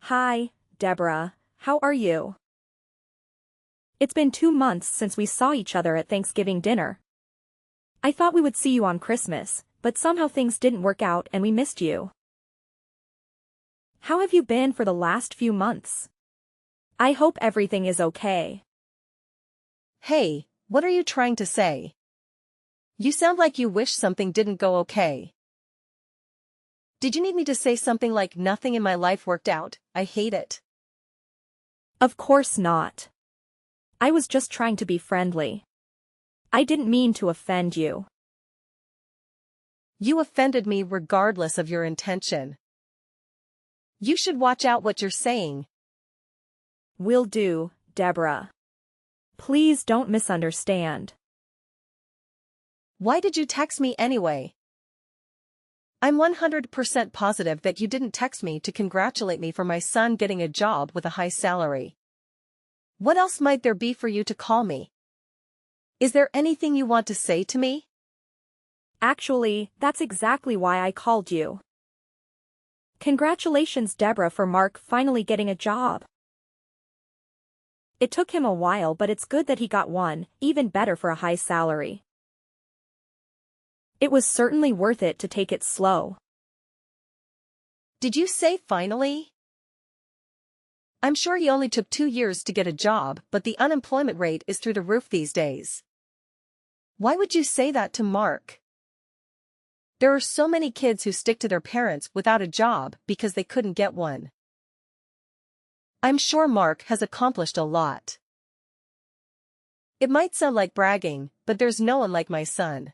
Hi, Deborah. How are you? It's been 2 months since we saw each other at Thanksgiving dinner. I thought we would see you on Christmas, but somehow things didn't work out and we missed you. How have you been for the last few months? I hope everything is okay. Hey, what are you trying to say? You sound like you wish something didn't go okay. Did you need me to say something like nothing in my life worked out? I hate it. Of course not. I was just trying to be friendly. I didn't mean to offend you. You offended me regardless of your intention. You should watch out what you're saying. Will do, Deborah. Please don't misunderstand. Why did you text me anyway? I'm 100% positive that you didn't text me to congratulate me for my son getting a job with a high salary. What else might there be for you to call me? Is there anything you want to say to me? Actually, that's exactly why I called you. Congratulations, Deborah, for Mark finally getting a job. It took him a while, but it's good that he got one, even better for a high salary. It was certainly worth it to take it slow. Did you say finally? I'm sure he only took 2 years to get a job, but the unemployment rate is through the roof these days. Why would you say that to Mark? There are so many kids who stick to their parents without a job because they couldn't get one. I'm sure Mark has accomplished a lot. It might sound like bragging, but there's no one like my son.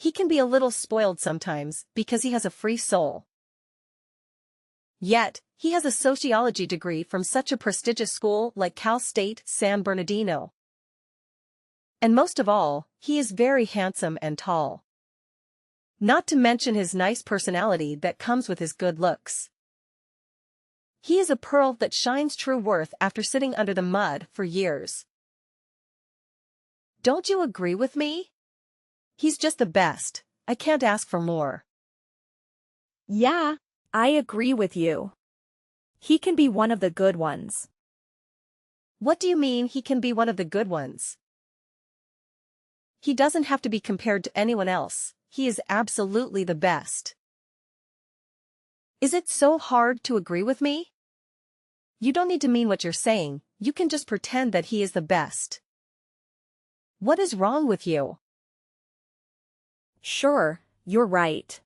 He can be a little spoiled sometimes because he has a free soul. Yet, he has a sociology degree from such a prestigious school like Cal State San Bernardino. And most of all, he is very handsome and tall. Not to mention his nice personality that comes with his good looks. He is a pearl that shines true worth after sitting under the mud for years. Don't you agree with me? He's just the best. I can't ask for more. Yeah, I agree with you. He can be one of the good ones. What do you mean he can be one of the good ones? He doesn't have to be compared to anyone else. He is absolutely the best. Is it so hard to agree with me? You don't need to mean what you're saying, you can just pretend that he is the best. What is wrong with you? Sure, you're right.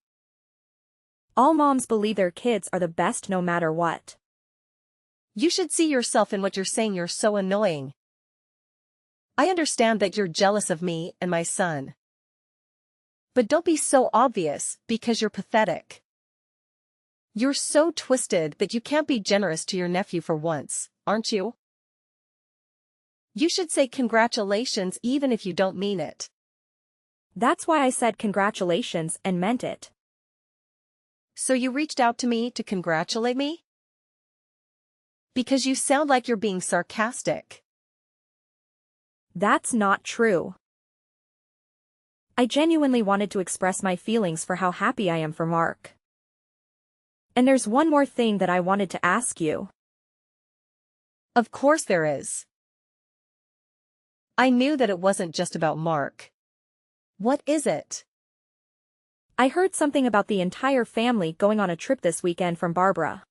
All moms believe their kids are the best no matter what. You should see yourself in what you're saying. You're so annoying. I understand that you're jealous of me and my son. But don't be so obvious, because you're pathetic. You're so twisted that you can't be generous to your nephew for once, aren't you? You should say congratulations even if you don't mean it. That's why I said congratulations and meant it. So you reached out to me to congratulate me? Because you sound like you're being sarcastic. That's not true. I genuinely wanted to express my feelings for how happy I am for Mark. And there's one more thing that I wanted to ask you. Of course there is. I knew that it wasn't just about Mark. What is it? I heard something about the entire family going on a trip this weekend from Barbara.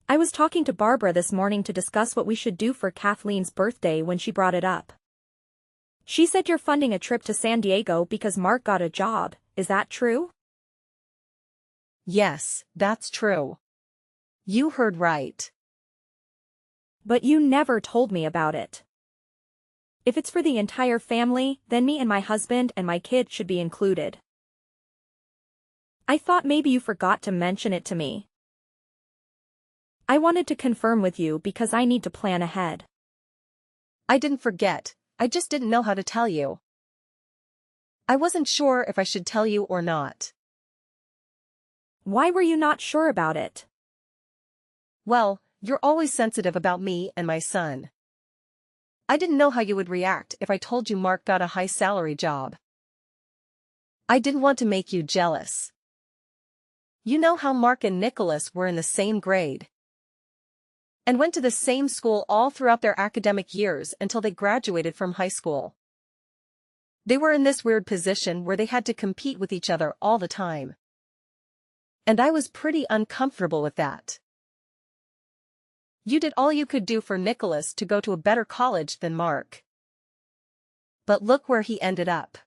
I was talking to Barbara this morning to discuss what we should do for Kathleen's birthday when she brought it up. She said you're funding a trip to San Diego because Mark got a job, is that true? Yes, that's true. You heard right. But you never told me about it. If it's for the entire family, then me and my husband and my kid should be included. I thought maybe you forgot to mention it to me. I wanted to confirm with you because I need to plan ahead. I didn't forget, I just didn't know how to tell you. I wasn't sure if I should tell you or not. Why were you not sure about it? Well, you're always sensitive about me and my son. I didn't know how you would react if I told you Mark got a high salary job. I didn't want to make you jealous. You know how Mark and Nicholas were in the same grade. and went to the same school all throughout their academic years until they graduated from high school. They were in this weird position where they had to compete with each other all the time. And I was pretty uncomfortable with that. You did all you could do for Nicholas to go to a better college than Mark. But look where he ended up.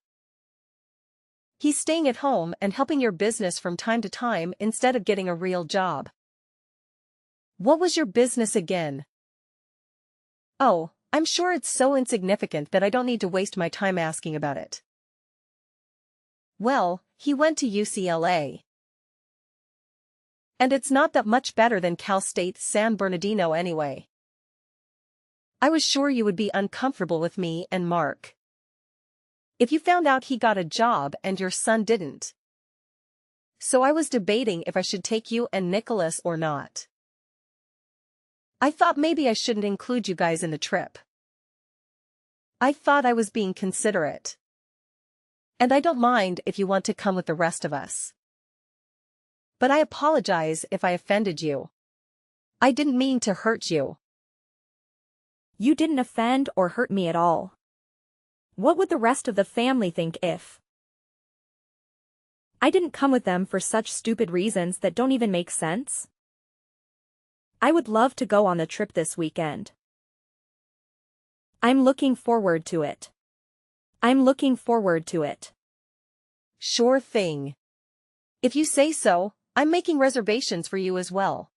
He's staying at home and helping your business from time to time instead of getting a real job. What was your business again? Oh, I'm sure it's so insignificant that I don't need to waste my time asking about it. Well, he went to UCLA. And it's not that much better than Cal State San Bernardino anyway. I was sure you would be uncomfortable with me and Mark if you found out he got a job and your son didn't. So I was debating if I should take you and Nicholas or not. I thought maybe I shouldn't include you guys in the trip. I thought I was being considerate. And I don't mind if you want to come with the rest of us. But I apologize if I offended you. I didn't mean to hurt you. You didn't offend or hurt me at all. What would the rest of the family think if I didn't come with them for such stupid reasons that don't even make sense? I would love to go on the trip this weekend. I'm looking forward to it. I'm looking forward to it. Sure thing. If you say so, I'm making reservations for you as well.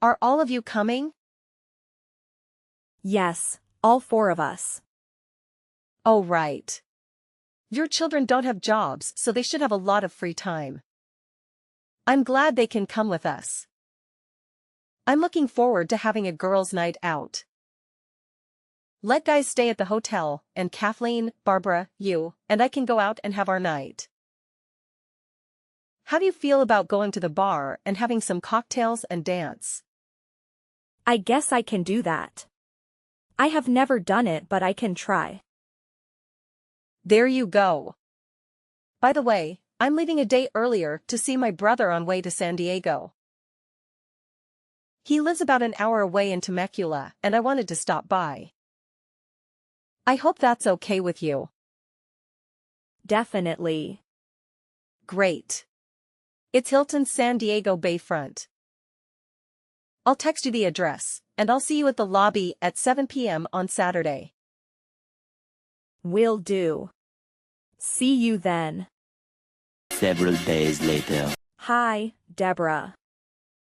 Are all of you coming? Yes, all 4 of us. Oh, right. Your children don't have jobs, so they should have a lot of free time. I'm glad they can come with us. I'm looking forward to having a girls' night out. Let guys stay at the hotel, and Kathleen, Barbara, you, and I can go out and have our night. How do you feel about going to the bar and having some cocktails and dance? I guess I can do that. I have never done it, but I can try. There you go. By the way, I'm leaving a day earlier to see my brother on way to San Diego. He lives about an hour away in Temecula, and I wanted to stop by. I hope that's okay with you. Definitely. Great. It's Hilton San Diego Bayfront. I'll text you the address, and I'll see you at the lobby at 7 p.m. on Saturday. Will do. See you then. Several days later. Hi, Deborah.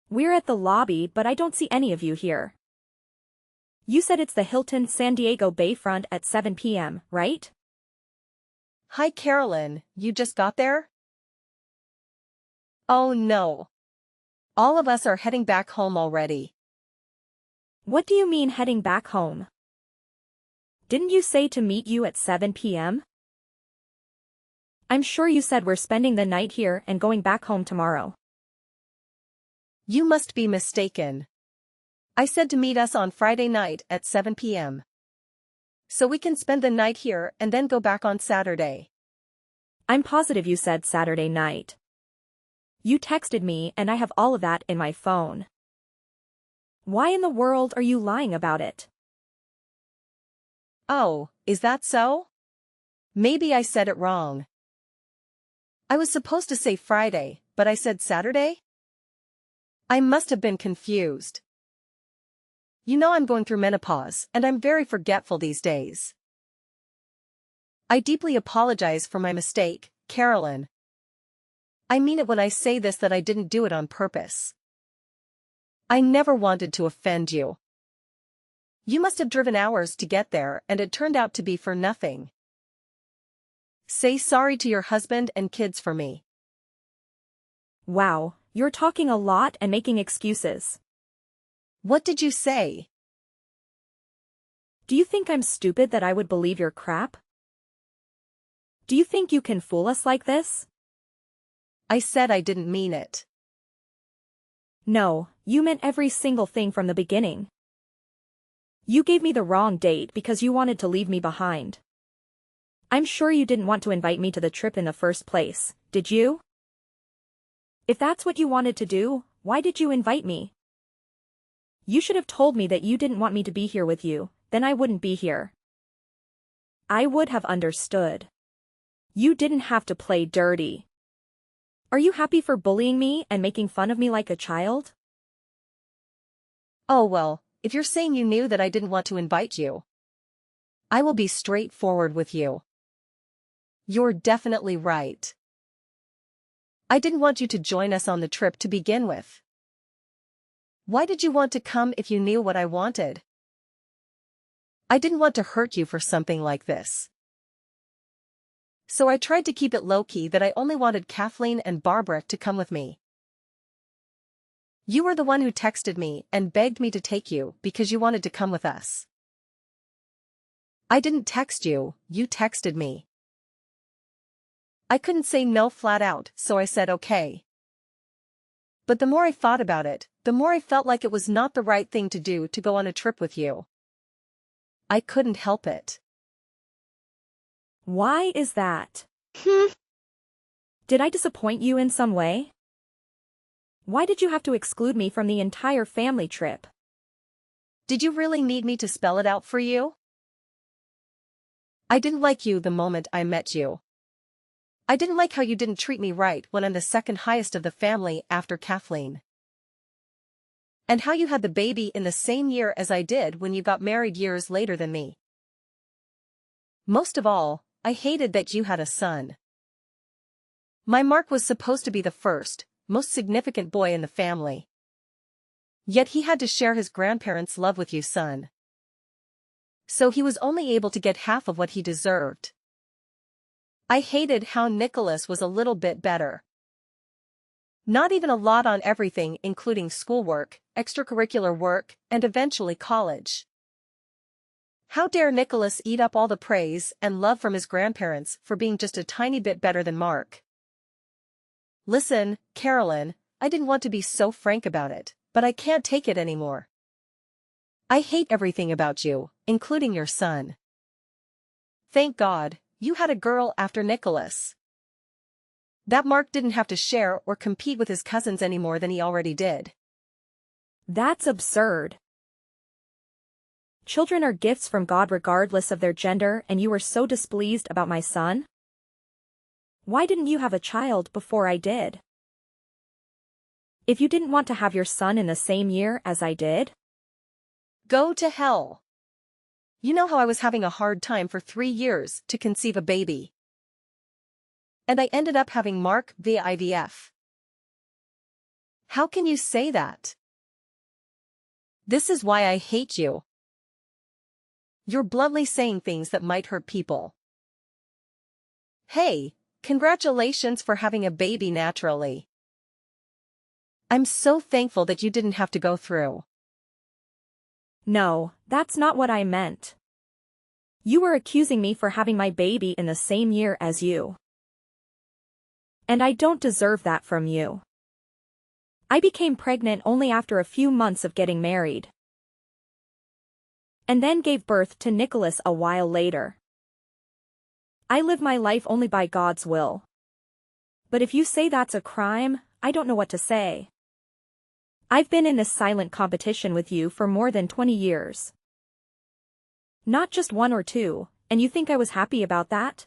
We're at the lobby, but I don't see any of you here. You said it's the Hilton San Diego Bayfront at 7 p.m., right? Hi, Carolyn, you just got there? Oh no. All of us are heading back home already. What do you mean heading back home? Didn't you say to meet you at 7 p.m.? I'm sure you said we're spending the night here and going back home tomorrow. You must be mistaken. I said to meet us on Friday night at 7 p.m. So we can spend the night here and then go back on Saturday. I'm positive you said Saturday night. You texted me and I have all of that in my phone. Why in the world are you lying about it? Oh, is that so? Maybe I said it wrong. I was supposed to say Friday, but I said Saturday? I must have been confused. You know I'm going through menopause, and I'm very forgetful these days. I deeply apologize for my mistake, Carolyn. I mean it when I say this that I didn't do it on purpose. I never wanted to offend you. You must have driven hours to get there and it turned out to be for nothing. Say sorry to your husband and kids for me. Wow, you're talking a lot and making excuses. What did you say? Do you think I'm stupid that I would believe your crap? Do you think you can fool us like this? I said I didn't mean it. No, you meant every single thing from the beginning. You gave me the wrong date because you wanted to leave me behind. I'm sure you didn't want to invite me to the trip in the first place, did you? If that's what you wanted to do, why did you invite me? You should have told me that you didn't want me to be here with you, then I wouldn't be here. I would have understood. You didn't have to play dirty. Are you happy for bullying me and making fun of me like a child? Oh well, if you're saying you knew that I didn't want to invite you, I will be straightforward with you. You're definitely right. I didn't want you to join us on the trip to begin with. Why did you want to come if you knew what I wanted? I didn't want to hurt you for something like this. So I tried to keep it low-key that I only wanted Kathleen and Barbara to come with me. You were the one who texted me and begged me to take you because you wanted to come with us. I didn't text you, you texted me. I couldn't say no flat out, so I said okay. But the more I thought about it, the more I felt like it was not the right thing to do to go on a trip with you. I couldn't help it. Why is that? Did I disappoint you in some way? Why did you have to exclude me from the entire family trip? Did you really need me to spell it out for you? I didn't like you the moment I met you. I didn't like how you didn't treat me right when I'm the second highest of the family after Kathleen. And how you had the baby in the same year as I did when you got married years later than me. Most of all, I hated that you had a son. My Mark was supposed to be the first, most significant boy in the family. Yet he had to share his grandparents' love with you, son. So he was only able to get half of what he deserved. I hated how Nicholas was a little bit better. Not even a lot on everything, including schoolwork, extracurricular work, and eventually college. How dare Nicholas eat up all the praise and love from his grandparents for being just a tiny bit better than Mark? Listen, Carolyn, I didn't want to be so frank about it, but I can't take it anymore. I hate everything about you, including your son. Thank God, you had a girl after Nicholas. That Mark didn't have to share or compete with his cousins any more than he already did. That's absurd. Children are gifts from God regardless of their gender, and you were so displeased about my son? Why didn't you have a child before I did? If you didn't want to have your son in the same year as I did? Go to hell. You know how I was having a hard time for 3 years to conceive a baby. And I ended up having Mark via IVF. How can you say that? This is why I hate you. You're bluntly saying things that might hurt people. Hey, congratulations for having a baby naturally. I'm so thankful that you didn't have to go through. No, that's not what I meant. You were accusing me for having my baby in the same year as you. And I don't deserve that from you. I became pregnant only after a few months of getting married. And then gave birth to Nicholas a while later. I live my life only by God's will. But if you say that's a crime, I don't know what to say. I've been in this silent competition with you for more than 20 years. Not just 1 or 2, and you think I was happy about that?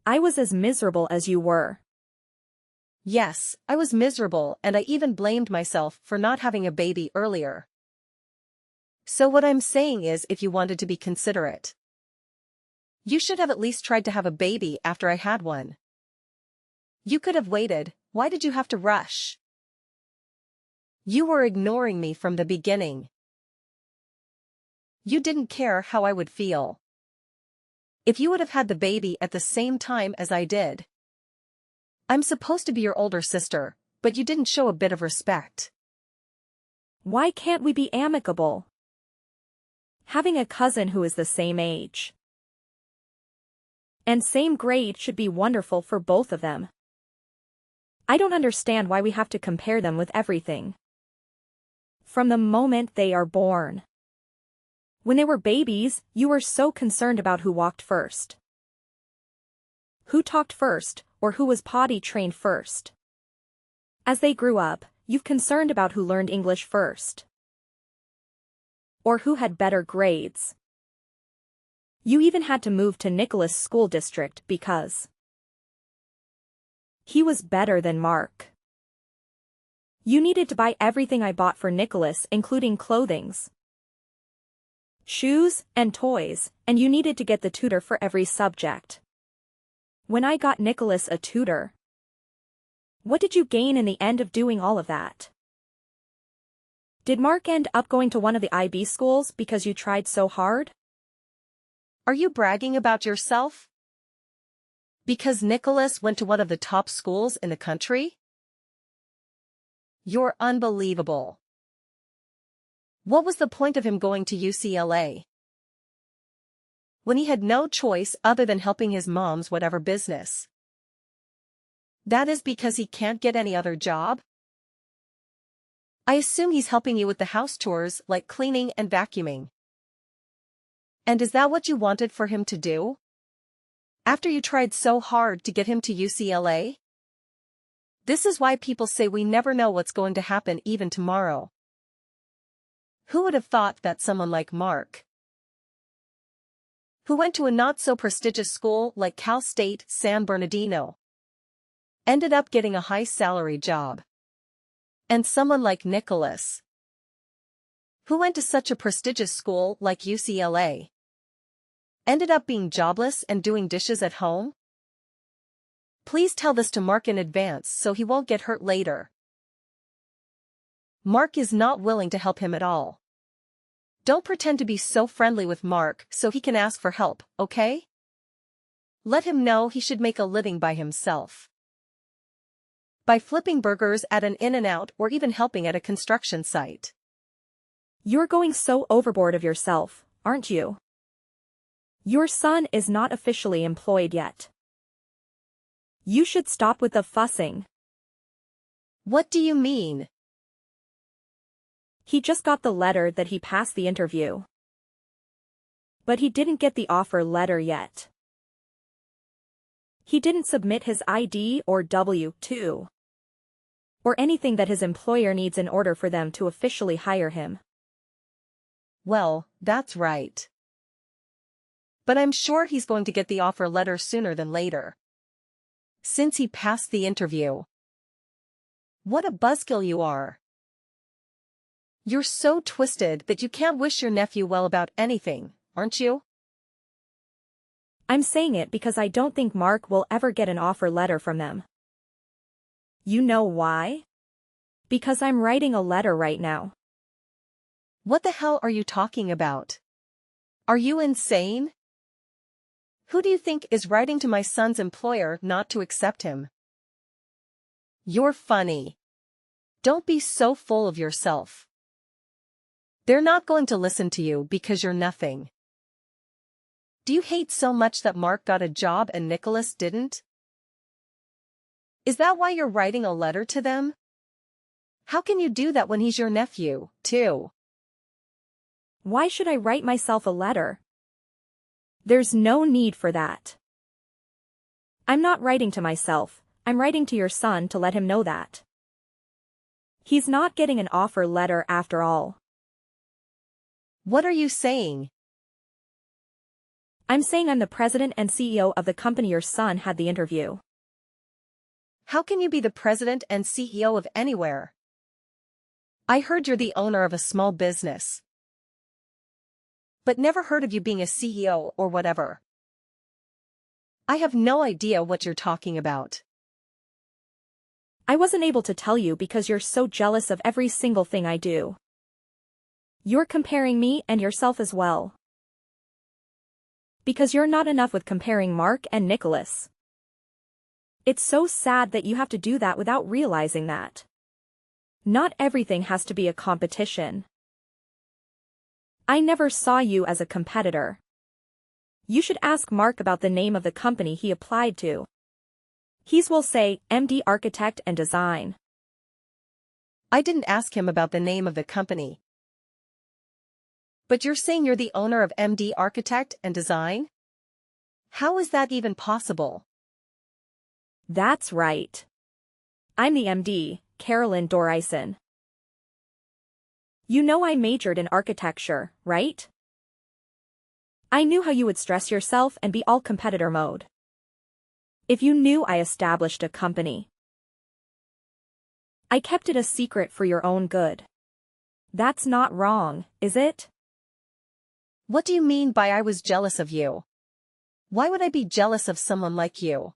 I was as miserable as you were. Yes, I was miserable, and I even blamed myself for not having a baby earlier. So what I'm saying is, if you wanted to be considerate, you should have at least tried to have a baby after I had one. You could have waited. Why did you have to rush? You were ignoring me from the beginning. You didn't care how I would feel. If you would have had the baby at the same time as I did. I'm supposed to be your older sister, but you didn't show a bit of respect. Why can't we be amicable? Having a cousin who is the same age and same grade should be wonderful for both of them. I don't understand why we have to compare them with everything. From the moment they are born. When they were babies, you were so concerned about who walked first, who talked first, or who was potty trained first. As they grew up, you've concerned about who learned English first. or who had better grades. You even had to move to Nicholas' school district because he was better than Mark. You needed to buy everything I bought for Nicholas, including clothings, shoes, and toys, and you needed to get the tutor for every subject. When I got Nicholas a tutor, what did you gain in the end of doing all of that? Did Mark end up going to one of the IB schools because you tried so hard? Are you bragging about yourself? Because Nicholas went to one of the top schools in the country? You're unbelievable. What was the point of him going to UCLA? When he had no choice other than helping his mom's whatever business. That is because he can't get any other job? I assume he's helping you with the house chores like cleaning and vacuuming. And is that what you wanted for him to do? After you tried so hard to get him to UCLA? This is why people say we never know what's going to happen even tomorrow. Who would have thought that someone like Mark, who went to a not-so-prestigious school like Cal State San Bernardino, ended up getting a high-salary job? And someone like Nicholas, who went to such a prestigious school like UCLA, ended up being jobless and doing dishes at home? Please tell this to Mark in advance so he won't get hurt later. Mark is not willing to help him at all. Don't pretend to be so friendly with Mark so he can ask for help, okay? Let him know he should make a living by himself. By flipping burgers at an In-N-Out or even helping at a construction site. You're going so overboard of yourself, aren't you? Your son is not officially employed yet. You should stop with the fussing. What do you mean? He just got the letter that he passed the interview. But he didn't get the offer letter yet. He didn't submit his ID or W-2. Or anything that his employer needs in order for them to officially hire him. Well, that's right. But I'm sure he's going to get the offer letter sooner than later. Since he passed the interview. What a buzzkill you are. You're so twisted that you can't wish your nephew well about anything, aren't you? I'm saying it because I don't think Mark will ever get an offer letter from them. You know why? Because I'm writing a letter right now. What the hell are you talking about? Are you insane? Who do you think is writing to my son's employer not to accept him? You're funny. Don't be so full of yourself. They're not going to listen to you because you're nothing. Do you hate so much that Mark got a job and Nicholas didn't? Is that why you're writing a letter to them? How can you do that when he's your nephew, too? Why should I write myself a letter? There's no need for that. I'm not writing to myself, I'm writing to your son to let him know that. He's not getting an offer letter after all. What are you saying? I'm saying I'm the president and CEO of the company your son had the interview. How can you be the president and CEO of anywhere? I heard you're the owner of a small business. But never heard of you being a CEO or whatever. I have no idea what you're talking about. I wasn't able to tell you because you're so jealous of every single thing I do. You're comparing me and yourself as well. Because you're not enough with comparing Mark and Nicholas. It's so sad that you have to do that without realizing that. Not everything has to be a competition. I never saw you as a competitor. You should ask Mark about the name of the company he applied to. He's will say, MD Architect and Design. I didn't ask him about the name of the company. But you're saying you're the owner of MD Architect and Design? How is that even possible? That's right. I'm the MD, Carolyn Dorison. You know I majored in architecture, right? I knew how you would stress yourself and be all competitor mode. If you knew I established a company. I kept it a secret for your own good. That's not wrong, is it? What do you mean by I was jealous of you? Why would I be jealous of someone like you?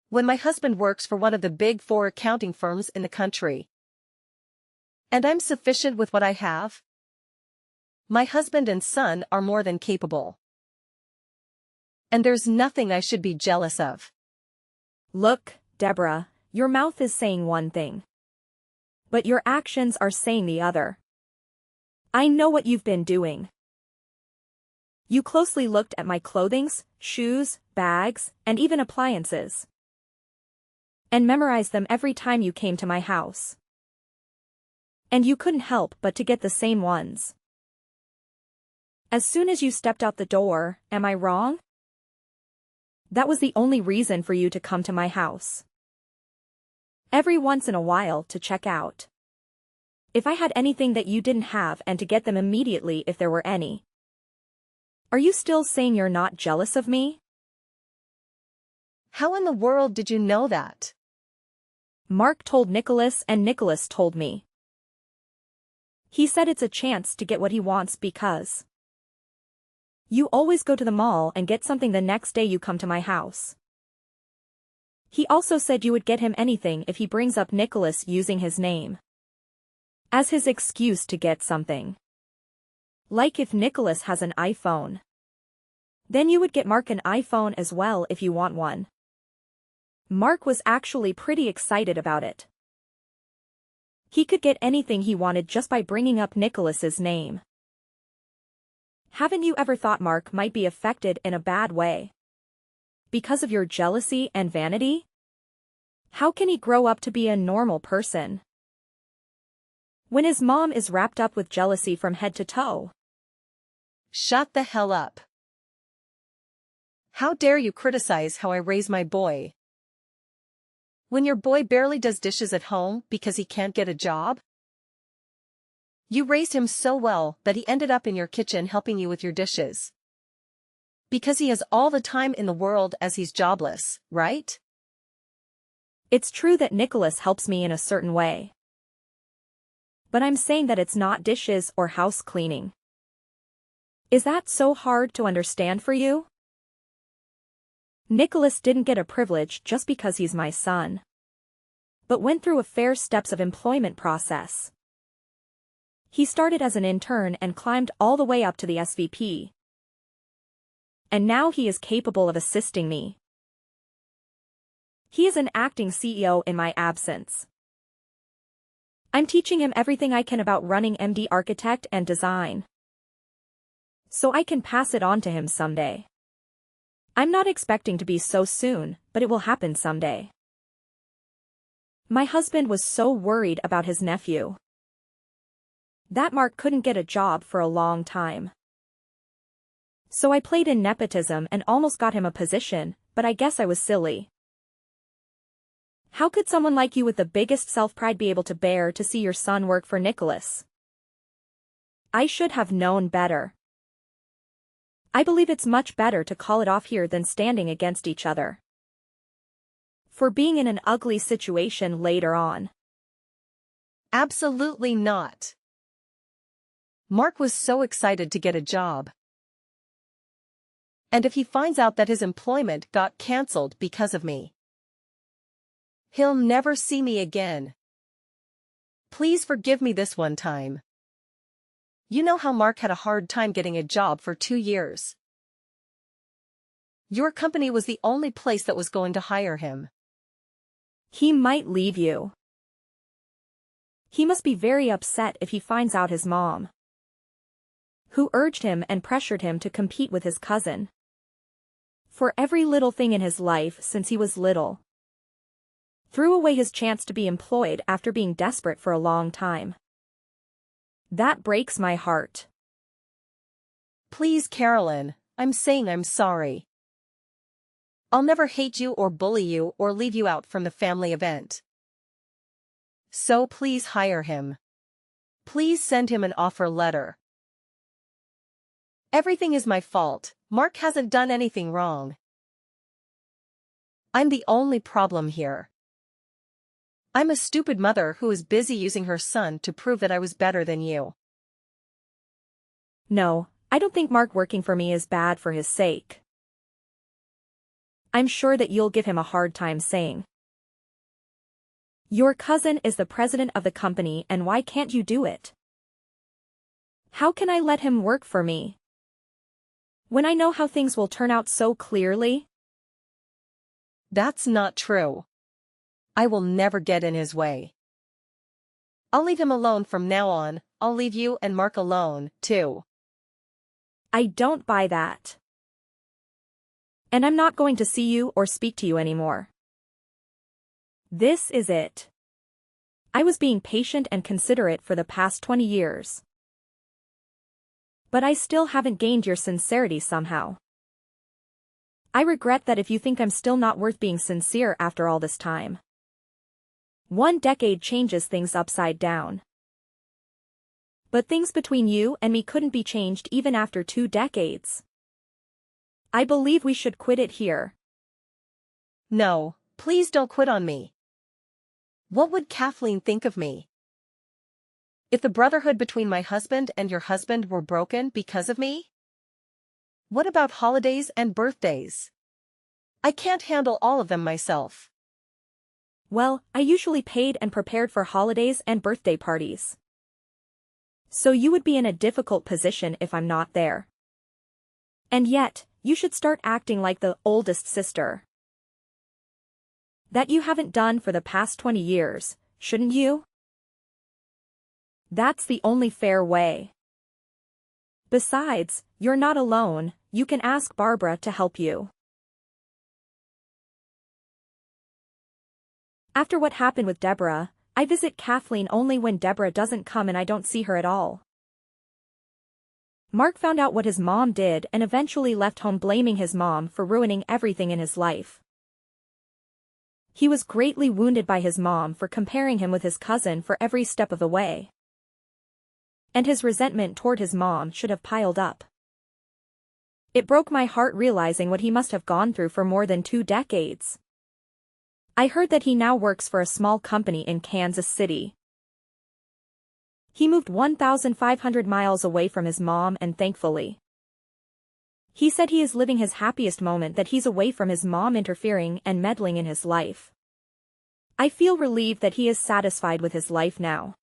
When my husband works for one of the big four accounting firms in the country. And I'm sufficient with what I have? My husband and son are more than capable. And there's nothing I should be jealous of. Look, Deborah, your mouth is saying one thing. But your actions are saying the other. I know what you've been doing. You closely looked at my clothings, shoes, bags, and even appliances. And memorized them every time you came to my house. And you couldn't help but to get the same ones. As soon as you stepped out the door, am I wrong? That was the only reason for you to come to my house. Every once in a while to check out. If I had anything that you didn't have and to get them immediately if there were any. Are you still saying you're not jealous of me? How in the world did you know that? Mark told Nicholas and Nicholas told me. He said it's a chance to get what he wants because you always go to the mall and get something the next day you come to my house. He also said you would get him anything if he brings up Nicholas using his name as his excuse to get something. Like if Nicholas has an iPhone. Then you would get Mark an iPhone as well if you want one. Mark was actually pretty excited about it. He could get anything he wanted just by bringing up Nicholas's name. Haven't you ever thought Mark might be affected in a bad way? Because of your jealousy and vanity? How can he grow up to be a normal person? When his mom is wrapped up with jealousy from head to toe. Shut the hell up. How dare you criticize how I raise my boy? When your boy barely does dishes at home because he can't get a job? You raised him so well that he ended up in your kitchen helping you with your dishes. Because he has all the time in the world as he's jobless, right? It's true that Nicholas helps me in a certain way. But I'm saying that it's not dishes or house cleaning. Is that so hard to understand for you? Nicholas didn't get a privilege just because he's my son. But went through a fair steps of employment process. He started as an intern and climbed all the way up to the SVP. And now he is capable of assisting me. He is an acting CEO in my absence. I'm teaching him everything I can about running MD architect and design. So I can pass it on to him someday. I'm not expecting to be so soon, but it will happen someday. My husband was so worried about his nephew. That Mark couldn't get a job for a long time. So I played in nepotism and almost got him a position, but I guess I was silly. How could someone like you with the biggest self-pride be able to bear to see your son work for Nicholas? I should have known better. I believe it's much better to call it off here than standing against each other. For being in an ugly situation later on. Absolutely not. Mark was so excited to get a job. And if he finds out that his employment got cancelled because of me, he'll never see me again. Please forgive me this one time. You know how Mark had a hard time getting a job for 2 years. Your company was the only place that was going to hire him. He might leave you. He must be very upset if he finds out his mom, who urged him and pressured him to compete with his cousin for every little thing in his life since he was little, threw away his chance to be employed after being desperate for a long time. That breaks my heart. Please, Carolyn, I'm saying I'm sorry. I'll never hate you or bully you or leave you out from the family event. So please hire him. Please send him an offer letter. Everything is my fault. Mark hasn't done anything wrong. I'm the only problem here. I'm a stupid mother who is busy using her son to prove that I was better than you. No, I don't think Mark working for me is bad for his sake. I'm sure that you'll give him a hard time saying. Your cousin is the president of the company, and why can't you do it? How can I let him work for me when I know how things will turn out so clearly? That's not true. I will never get in his way. I'll leave him alone from now on. I'll leave you and Mark alone, too. I don't buy that. And I'm not going to see you or speak to you anymore. This is it. I was being patient and considerate for the past 20 years. But I still haven't gained your sincerity somehow. I regret that if you think I'm still not worth being sincere after all this time. 1 decade changes things upside down. But things between you and me couldn't be changed even after 2 decades. I believe we should quit it here. No, please don't quit on me. What would Kathleen think of me? If the brotherhood between my husband and your husband were broken because of me? What about holidays and birthdays? I can't handle all of them myself. Well, I usually paid and prepared for holidays and birthday parties. So you would be in a difficult position if I'm not there. And yet, you should start acting like the oldest sister. That you haven't done for the past 20 years, shouldn't you? That's the only fair way. Besides, you're not alone, you can ask Barbara to help you. After what happened with Deborah, I visit Kathleen only when Deborah doesn't come and I don't see her at all. Mark found out what his mom did and eventually left home blaming his mom for ruining everything in his life. He was greatly wounded by his mom for comparing him with his cousin for every step of the way. And his resentment toward his mom should have piled up. It broke my heart realizing what he must have gone through for more than 2 decades. I heard that he now works for a small company in Kansas City. He moved 1,500 miles away from his mom and thankfully. He said he is living his happiest moment that he's away from his mom interfering and meddling in his life. I feel relieved that he is satisfied with his life now.